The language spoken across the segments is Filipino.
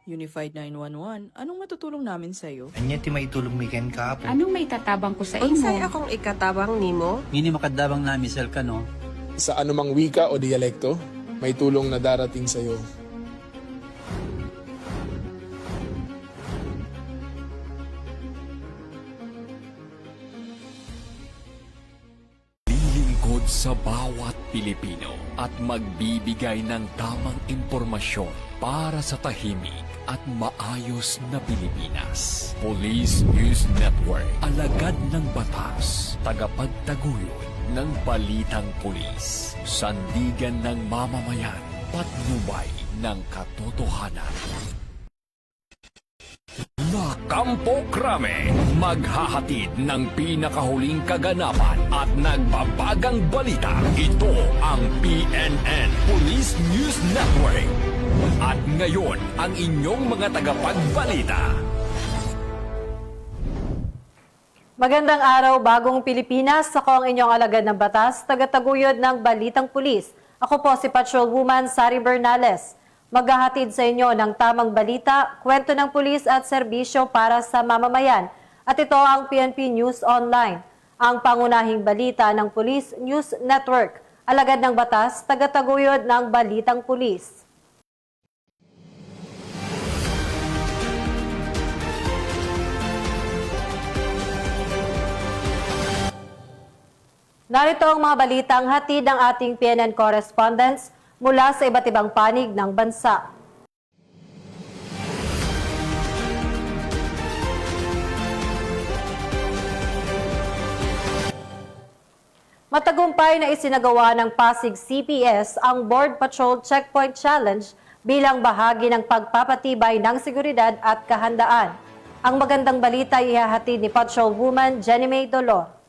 Unified 911, anong matutulong namin sa'yo? Anya ti maitulong miken ka po. Anong may tatabang ko sa imo? Unsay akong ikatabang nimo? Ngini makadabang na misal ka no. Sa anumang wika o dialekto, may tulong na darating sa iyo. Lilingkod sa bawat Pilipino at magbibigay ng tamang impormasyon para sa tahimik at maayos na Pilipinas. Police News Network, alagad ng batas, tagapagtaguyod ng balitang pulis, sandigan ng mamamayan, patnubay ng katotohanan. La Campo Crame, maghahatid ng pinakahuling kaganapan at nagbabagang balita. Ito ang PNN Police News Network. At ngayon, ang inyong mga tagapagbalita. Magandang araw, bagong Pilipinas. Ako ang inyong alagad ng batas, tagataguyod ng Balitang Pulis. Ako po si Patrolwoman Sari Bernales. Maghahatid sa inyo ng tamang balita, kwento ng pulis at serbisyo para sa mamamayan. At ito ang PNP News Online, ang pangunahing balita ng Police News Network. Alagad ng batas, tagataguyod ng Balitang Pulis. Narito ang mga balitang hatid ng ating PNN correspondents mula sa iba't ibang panig ng bansa. Matagumpay na isinagawa ng Pasig CPS ang Board Patrol Checkpoint Challenge bilang bahagi ng pagpapatibay ng seguridad at kahandaan. Ang magandang balita ay ihahatid ni Patrolwoman Jenny May Dolor.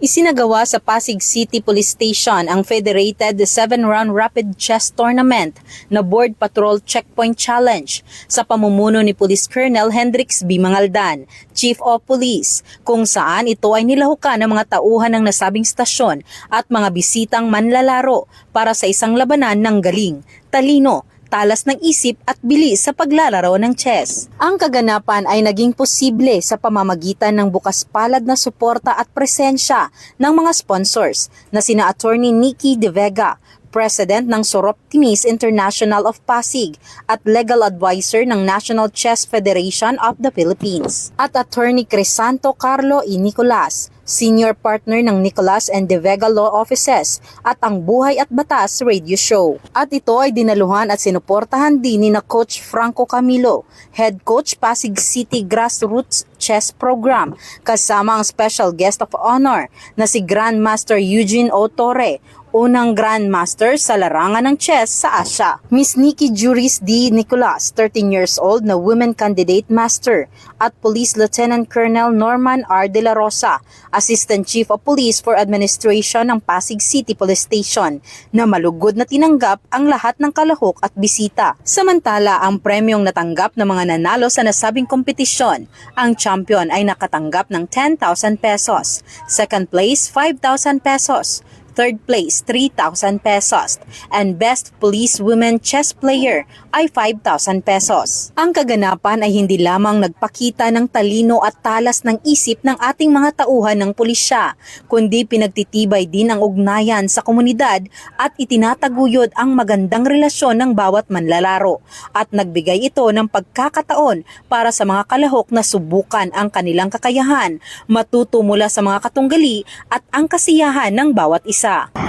Isinagawa sa Pasig City Police Station ang Federated 7-Round Rapid Chess Tournament na Board Patrol Checkpoint Challenge sa pamumuno ni Police Colonel Hendrix B. Mangaldan, Chief of Police, kung saan ito ay nilahukan ng mga tauhan ng nasabing stasyon at mga bisitang manlalaro para sa isang labanan ng galing, talino, talas ng isip at bilis sa paglalaro ng chess. Ang kaganapan ay naging posible sa pamamagitan ng bukas palad na suporta at presensya ng mga sponsors na sina Attorney Nikki De Vega, President ng Sorop Tinis International of Pasig at Legal Advisor ng National Chess Federation of the Philippines, at Attorney Crisanto Carlo E. Nicolas, Senior Partner ng Nicolas and De Vega Law Offices at ang Buhay at Batas Radio Show. At ito ay dinaluhan at sinuportahan din ni na Coach Franco Camilo, Head Coach Pasig City Grassroots Chess Program, kasama ang Special Guest of Honor na si Grandmaster Eugene O. Torre, unang Grandmaster sa larangan ng chess sa Asia. Miss Nikki Juris D. Nicolas, 13 years old na Women Candidate Master, at Police Lieutenant Colonel Norman R. De La Rosa, Assistant Chief of Police for Administration ng Pasig City Police Station, na malugod na tinanggap ang lahat ng kalahok at bisita. Samantala, ang premyong natanggap ng mga nanalo sa nasabing kompetisyon, ang champion ay nakatanggap ng 10,000 pesos, second place 5,000 pesos, third place 3,000 pesos, and best police women chess player ay 5,000 pesos. Ang kaganapan ay hindi lamang nagpakita ng talino at talas ng isip ng ating mga tauhan ng pulisya, kundi pinagtitibay din ang ugnayan sa komunidad at itinataguyod ang magandang relasyon ng bawat manlalaro, at nagbigay ito ng pagkakataon para sa mga kalahok na subukan ang kanilang kakayahan, matuto mula sa mga katunggali at ang kasiyahan ng bawat isa.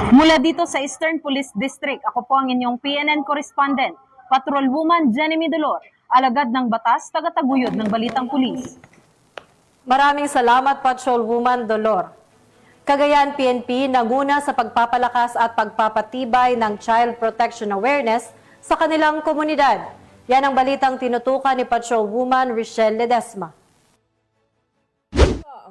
Mula dito sa Eastern Police District, ako po ang inyong PNN correspondent, Patrolwoman Jenny Dolor, alagad ng batas, tagataguyod ng Balitang Pulis. Maraming salamat, Patrolwoman Dolor. Cagayan PNP nanguna sa pagpapalakas at pagpapatibay ng child protection awareness sa kanilang komunidad. Yan ang balitang tinutukan ni Patrolwoman Richelle Ledesma.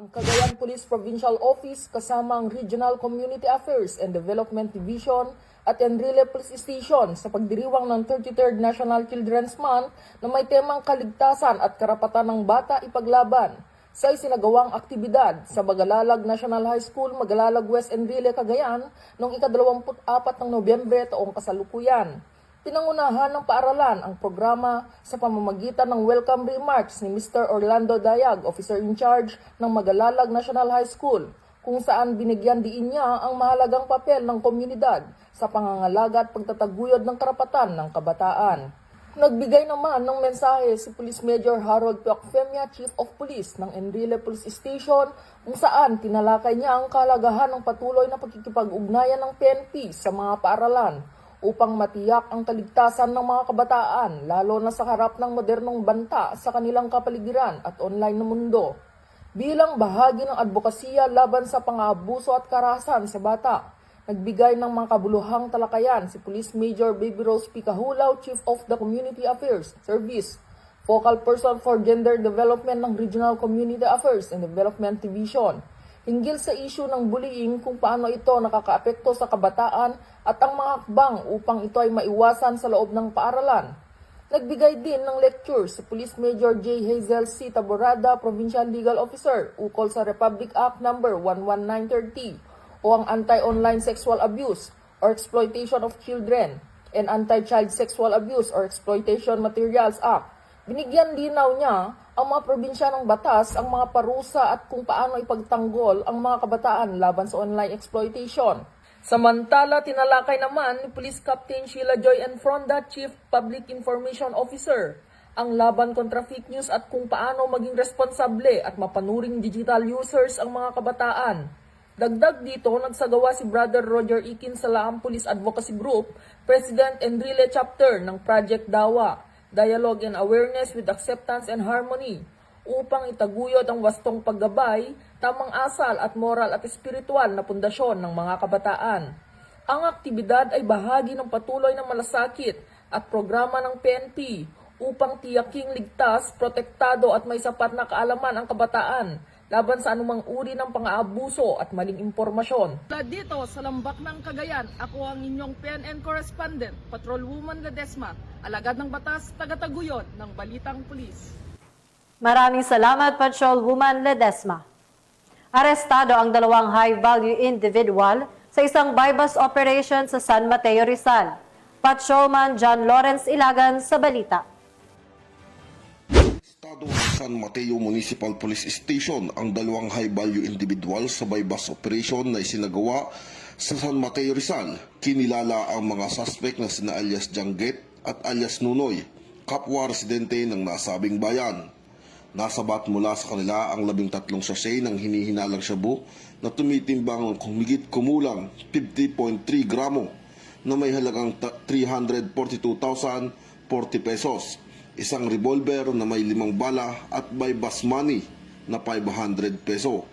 Ang Cagayan Police Provincial Office kasama ang Regional Community Affairs and Development Division at Enrile Police Station sa pagdiriwang ng 33rd National Children's Month na may temang kaligtasan at karapatan ng bata ipaglaban. sa isinagawang aktibidad sa Magalalag National High School, Magalalag West, Enrile, Cagayan noong ika-24 ng Nobyembre taong kasalukuyan. Pinangunahan ng paaralan ang programa sa pamamagitan ng welcome remarks ni Mr. Orlando Dayag, Officer in Charge ng Magalalag National High School, kung saan binigyan diin niya ang mahalagang papel ng komunidad sa pangangalaga at pagtataguyod ng karapatan ng kabataan. Nagbigay naman ng mensahe si Police Major Harold Piocfemia, Chief of Police ng Enrile Police Station, kung saan tinalakay niya ang kahalagahan ng patuloy na pagkikipag-ugnayan ng PNP sa mga paaralan upang matiyak ang kaligtasan ng mga kabataan, lalo na sa harap ng modernong banta sa kanilang kapaligiran at online na mundo. Bilang bahagi ng advokasya laban sa pang-aabuso at karahasan sa bata, nagbigay ng mga kabuluhang talakayan si Police Major Baby Rose Picahulaw, Chief of the Community Affairs Service, Focal Person for Gender Development ng Regional Community Affairs and Development Division, hinggil sa issue ng bullying kung paano ito nakakaapekto sa kabataan at ang mga hakbang upang ito ay maiwasan sa loob ng paaralan. Nagbigay din ng lecture si Police Major J. Hazel C. Taborada, Provincial Legal Officer, ukol sa Republic Act No. 11930 o ang Anti-Online Sexual Abuse or Exploitation of Children and Anti-Child Sexual Abuse or Exploitation Materials Act. Binigyan linaw niya ang mga probinsya ng batas, ang mga parusa at kung paano ipagtanggol ang mga kabataan laban sa online exploitation. Samantala, tinalakay naman ni Police Captain Sheila Joy Enfronda, Chief Public Information Officer, ang laban kontra fake news at kung paano maging responsable at mapanuring digital users ang mga kabataan. Dagdag dito, nagsagawa si Brother Roger Ikin sa Laam Police Advocacy Group, President Enrile Chapter ng Project Dawa, Dialogue and Awareness with Acceptance and Harmony, upang itaguyod ang wastong paggabay, tamang asal at moral at espiritual na pundasyon ng mga kabataan. Ang aktibidad ay bahagi ng patuloy na malasakit at programa ng PNP upang tiyaking ligtas, protektado at may sapat na kaalaman ang kabataan laban sa anumang uri ng pang-aabuso at maling impormasyon. Dito sa Lambak ng Cagayan, ako ang inyong PNN correspondent, Patrolwoman Ledesma, alagad ng batas, tagataguyod ng Balitang Pulis. Maraming salamat, Patrolwoman Ledesma. Arestado ang 2 high-value individual sa isang buy-bust operation sa San Mateo, Rizal. Patrolman John Lawrence Ilagan sa balita. Estado ng San Mateo Municipal Police Station ang 2 high-value individual sa buy-bust operation na isinagawa sa San Mateo, Rizal. Kinilala ang mga suspect na sina alias Jangget at alias Nunoy, kapwa residente ng nasabing bayan. Nasabat mula sa kanila ang 13 sachet ng hinihinalang shabu na tumitimbang humigit kumulang 50.3 gramo na may halagang 342,040 pesos. Isang revolver na may 5 bala at buy-bust money na 500 peso.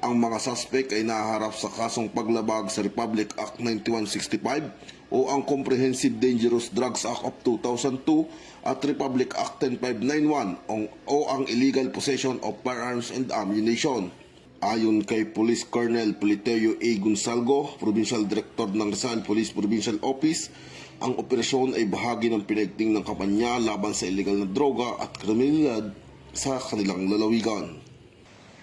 Ang mga suspect ay nahaharap sa kasong paglabag sa Republic Act 9165 o ang Comprehensive Dangerous Drugs Act of 2002 at Republic Act 10591 o ang Illegal Possession of Firearms and Ammunition. Ayon kay Police Colonel Politeo A. Gonsalgo, Provincial Director ng Rizal Police Provincial Office, ang operasyon ay bahagi ng pinagting ng kampanya laban sa illegal na droga at kriminalidad sa kanilang lalawigan.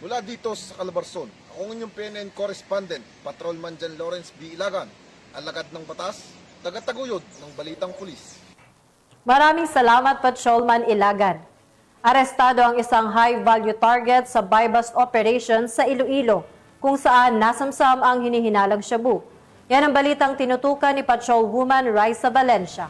Mula dito sa Calabarzon, ako ang inyong PNN correspondent, Patrolman John Lawrence B. Ilagan, alagad ng batas, tagataguyod ng Balitang Pulis. Maraming salamat, Patrolman Ilagan. Arestado ang isang high-value target sa buy-bust operation sa Iloilo, kung saan nasamsam ang hinihinalang shabu. Yan ang balitang tinutukan ni Patrolwoman Raisa Valencia.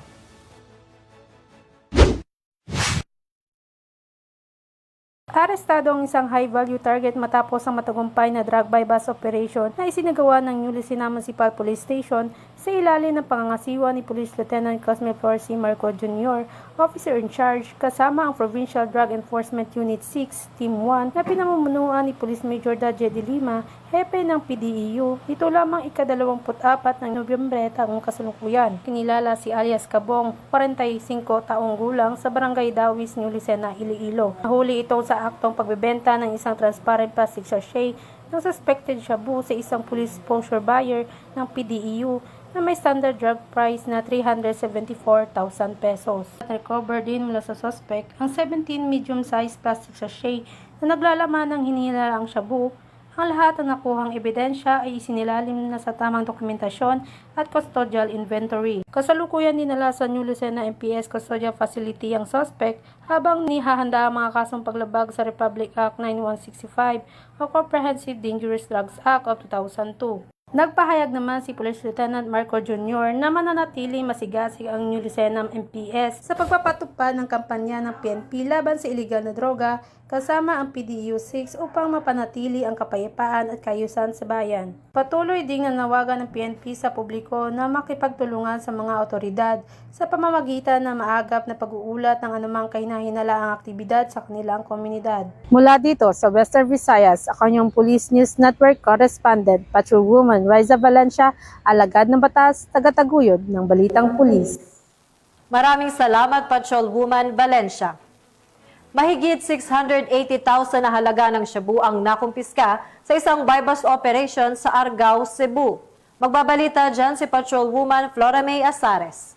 Arestado ang isang high-value target matapos ang matagumpay na drug buy-bust operation na isinagawa ng New Lucena Municipal Police Station sa ilalim ng pangangasiwa ni Police Lieutenant Cosme Flor C. Marco Jr., Officer in Charge, kasama ang Provincial Drug Enforcement Unit 6, Team 1, na pinamumunuan ni Police Major Dadje de Lima, hepe ng PDEU. Ito lamang ika-24 ng Nobyembre taong kasalukuyan. Kinilala si alias Kabong, 45 taong gulang, sa Barangay Dawis, New Lucena, Iloilo. Nahuli ito sa aktong pagbebenta ng isang transparent plastic sachet ng suspected shabu sa isang police exposure buyer ng PDEU na may standard drug price na 374,000 pesos. At recover din mula sa suspect ang 17 medium-sized plastic sachet na naglalaman ng hinihinalang shabu. Ang lahat ng nakuhang ebidensya ay isinilalim na sa tamang dokumentasyon at custodial inventory. Kasalukuyan dinala sa New Lucena MPS Custodial Facility ang suspect habang nihahanda ang mga kasong paglabag sa Republic Act 9165 o Comprehensive Dangerous Drugs Act of 2002. Nagpahayag naman si Police Lieutenant Marco Jr. na mananatili masigasig ang New Lucena MPS sa pagpapatupad ng kampanya ng PNP laban sa iligal na droga kasama ang PDU-6 upang mapanatili ang kapayapaan at kaayusan sa bayan. Patuloy ding nanawagan ng PNP sa publiko na makipagtulungan sa mga otoridad sa pamamagitan ng maagap na pag-uulat ng anumang kahinahinalaang aktibidad sa kanilang komunidad. Mula dito sa Western Visayas, ako yung Police News Network Correspondent, Patrolwoman Riza Valencia, alagad ng batas, tagataguyod ng Balitang Pulis. Maraming salamat, Patrolwoman Valencia. Mahigit 680,000 na halaga ng shabu ang nakumpiska sa isang buy-bust operation sa Argao, Cebu. Magbabalita dyan si Patrolwoman Flora May Asares.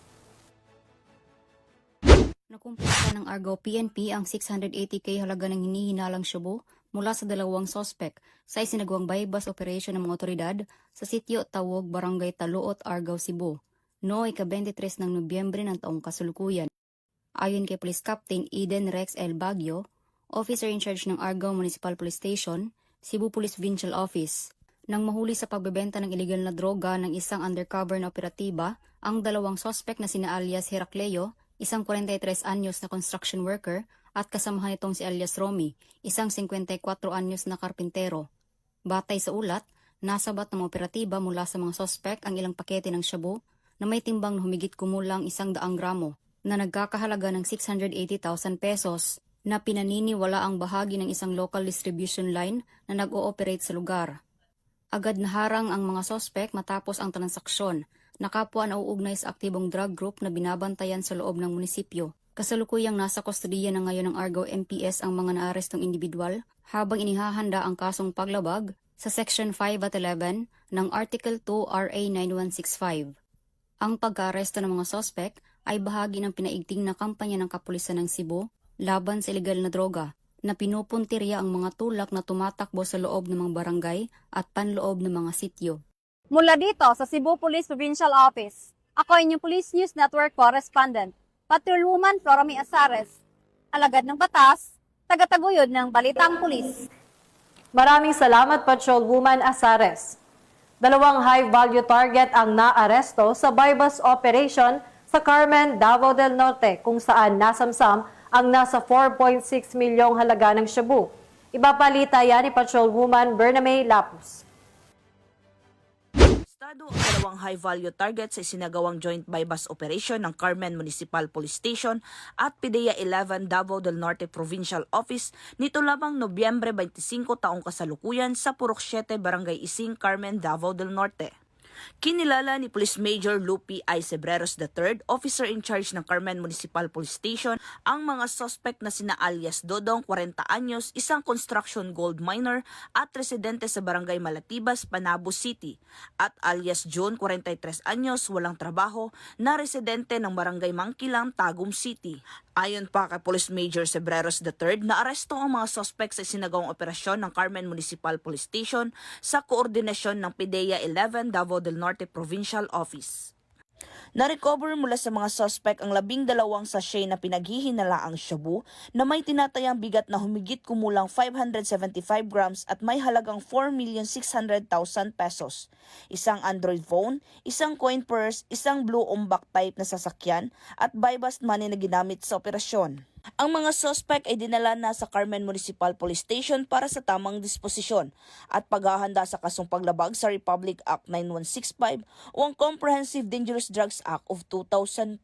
Nakumpiska ng Argao PNP ang 680k halaga ng hinihinalang shabu mula sa dalawang sospek sa isinagawang buy-bust operation ng mga otoridad sa sitio Tawog, Barangay Taluot, Argao, Cebu, noong ika-23 ng Nobyembre ng taong kasalukuyan. Ayon kay Police Captain Eden Rex L. Baguio, Officer in charge ng Argao Municipal Police Station, Cebu Police Provincial Office, nang mahuli sa pagbebenta ng iligal na droga ng isang undercover na operatiba, ang dalawang sospek na sina alias Heracleo, isang 43 anyos na construction worker, at kasamahan nitong si alias Romy, isang 54 anyos na karpintero. Batay sa ulat, nasabat ng mga operatiba mula sa mga sospek ang ilang pakete ng shabu na may timbang na humigit kumulang 100 gramo na nagkakahalaga ng 680,000 pesos na pinaniniwala ang bahagi ng isang local distribution line na nag-ooperate sa lugar. Agad naharang ang mga sospek matapos ang transaksyon na kapwa na uugnay sa aktibong drug group na binabantayan sa loob ng munisipyo. Kasalukuyang nasa kustodiya na ngayon ng Argao MPS ang mga naarestong individual habang inihahanda ang kasong paglabag sa Section 5 at 11 ng Article 2 RA 9165. Ang pag-aaresto ng mga sospek ay bahagi ng pinaigting na kampanya ng kapulisan ng Cebu laban sa iligal na droga na pinupuntirya ang mga tulak na tumatakbo sa loob ng mga barangay at panloob ng mga sityo. Mula dito sa Cebu Police Provincial Office, ako inyong Police News Network Correspondent, Patrolwoman Flora May Asares, alagad ng batas, tagataguyod ng Balitang Pulis. Maraming salamat, Patrolwoman Asares. Dalawang high-value target ang naaresto sa buy-bust operation sa Carmen, Davao del Norte, kung saan nasamsam ang nasa 4.6 milyong halaga ng shabu. Ibapalita yan ni Patrolwoman Bernamay Lapus. Estado ang dalawang high-value target sa isinagawang joint buy-bust operation ng Carmen Municipal Police Station at PDEA 11 Davao del Norte Provincial Office nito lamang Nobyembre 25 taong kasalukuyan sa Purok 7, Barangay Ising, Carmen, Davao del Norte. Kinilala ni Police Major Lupi I. Sebreros III, officer in charge ng Carmen Municipal Police Station, ang mga suspect na sina alias Dodong, 40 anyos, isang construction gold miner at residente sa Barangay Malatibas, Panabo City, at alias June, 43 anyos, walang trabaho, na residente ng Barangay Mangkilang, Tagum City. Ayon pa kay Police Major Sebreros III, naaresto ang mga suspect sa isinagawang operasyon ng Carmen Municipal Police Station sa koordinasyon ng PDEA 11 Davao del Norte Provincial Office. Na-recover mula sa mga suspect ang 12 sachet na pinaghihinalaang shabu na may tinatayang bigat na humigit kumulang 575 grams at may halagang 4,600,000 pesos. Isang Android phone, isang coin purse, isang blue umbak type na sasakyan at buy-bust money na ginamit sa operasyon. Ang mga suspect ay dinala na sa Carmen Municipal Police Station para sa tamang disposisyon at paghahanda sa kasong paglabag sa Republic Act 9165 o ang Comprehensive Dangerous Drugs Act of 2002.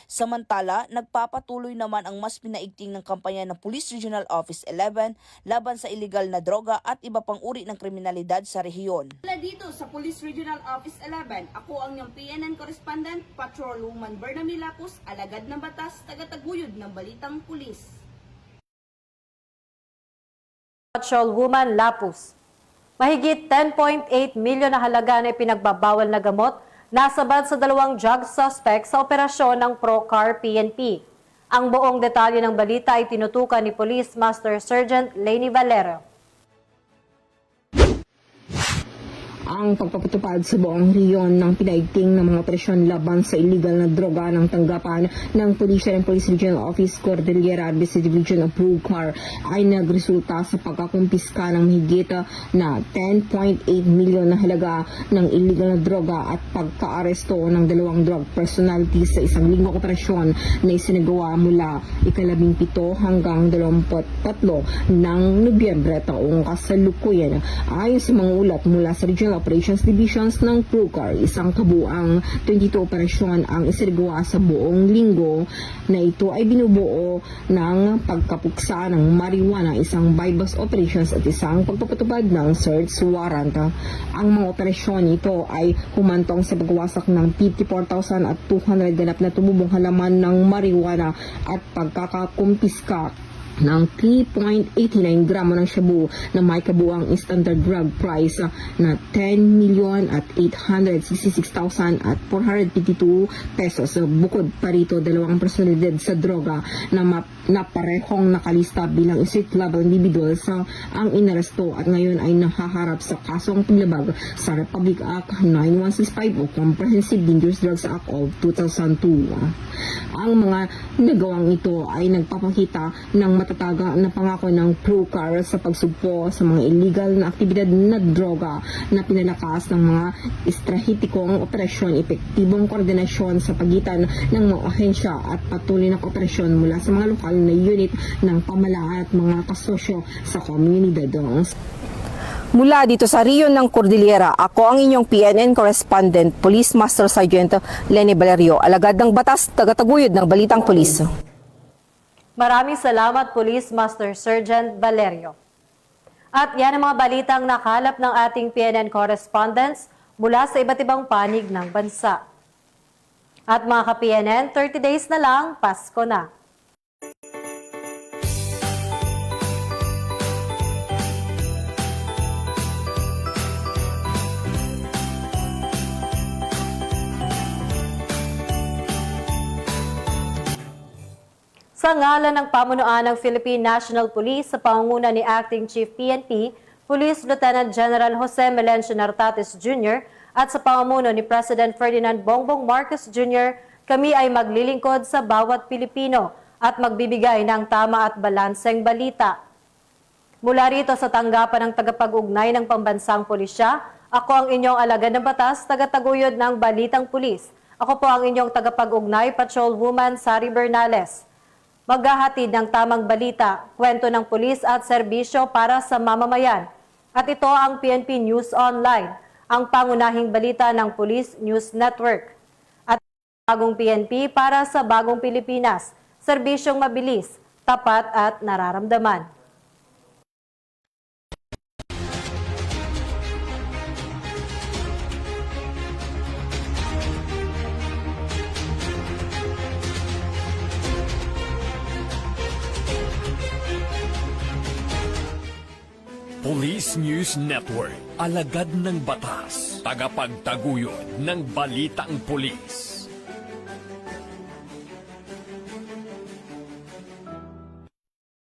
Samantala, nagpapatuloy naman ang mas pinaigting ng kampanya ng Police Regional Office 11 laban sa iligal na droga at iba pang uri ng kriminalidad sa rehiyon. Mula dito sa Police Regional Office 11, ako ang iyong PNN Correspondent, Patrolwoman Bernamay Lapus, alagad ng batas, tagataguyod ng Balitang Pulis. Patrolwoman Lapus. Mahigit 10.8 milyon na halaga na ipinagbabawal na gamot nasabad sa dalawang drug suspect sa operasyon ng Procar PNP. Ang buong detalye ng balita ay tinutukan ni Police Master Sergeant Lenny Valero. Ang pagpapatupad sa buong rehiyon ng pinaigting ng mga operasyon laban sa illegal na droga ng tanggapan ng Police and Police Regional Office Cordillera Arbacete Division of Brucar ay nagresulta sa pagkakumpiska ng mahigit na 10.8 milyon na halaga ng illegal na droga at pagkaaresto ng 2 drug personalities sa isang linggong operasyon na isinagawa mula ika-17 hanggang 23 ng Nobyembre taong kasalukuyan. Ayon sa mga ulat mula sa Regional Operations Divisions ng Brucar, isang kabuang 22 operasyon ang isinagawa sa buong linggo na ito ay binubuo ng pagkapuksa ng marijuana, isang bypass operations at isang pagpapatupad ng search warrant. Ang mga operasyon ito ay humantong sa pagwasak ng 54,200 ganap na tumubong halaman ng marijuana at pagkakakumpiska ng 3.89 gramo ng shabu na may kabuang standard drug price na 10,866,452 pesos. Bukod pa rito, 2 personalidad sa droga na parehong nakalista bilang street level individuals ang inaresto at ngayon ay nahaharap sa kasong paglabag sa Republic Act 9165 o Comprehensive Dangerous Drugs Act of 2002. Ang mga nagawang ito ay nagpapakita ng matataga na pangako ng Brucar sa pagsugpo sa mga illegal na aktibidad na droga na pinalakas ng mga estrahitikong operasyon, epektibong koordinasyon sa pagitan ng mga ahensya at patuloy na kooperasyon mula sa mga lokal na unit ng pamahalaan at mga kasosyo sa komunidad. Mula dito sa riyon ng Cordillera, ako ang inyong PNN correspondent, Police Master Sergeant Lenny Valerio, alagad ng batas, tagataguyod ng Balitang Pulis. Maraming salamat, Police Master Sergeant Valerio. At yan ang mga balitang nakalap ng ating PNN correspondents mula sa iba't ibang panig ng bansa. At mga ka-PNN, 30 days na lang, Pasko na. Sa ngalan ng pamunuan ng Philippine National Police sa pangunguna ni Acting Chief PNP, Police Lieutenant General Jose Melencio Nartates Jr. at sa pamumuno ni President Ferdinand Bongbong Marcos Jr., kami ay maglilingkod sa bawat Pilipino at magbibigay ng tama at balanseng balita. Mula rito sa tanggapan ng tagapag-ugnay ng pambansang pulisya, ako ang inyong alagad ng batas, tagataguyod ng Balitang Pulis. Ako po ang inyong tagapag-ugnay, Patrolwoman Sari Bernales. Maghahatid ng tamang balita, kwento ng pulis at serbisyo para sa mamamayan. At ito ang PNP News Online, ang pangunahing balita ng Police News Network. At bagong PNP para sa bagong Pilipinas, serbisyong mabilis, tapat at nararamdaman. Police News Network, alagad ng batas, tagapagtaguyod ng balitang pulis.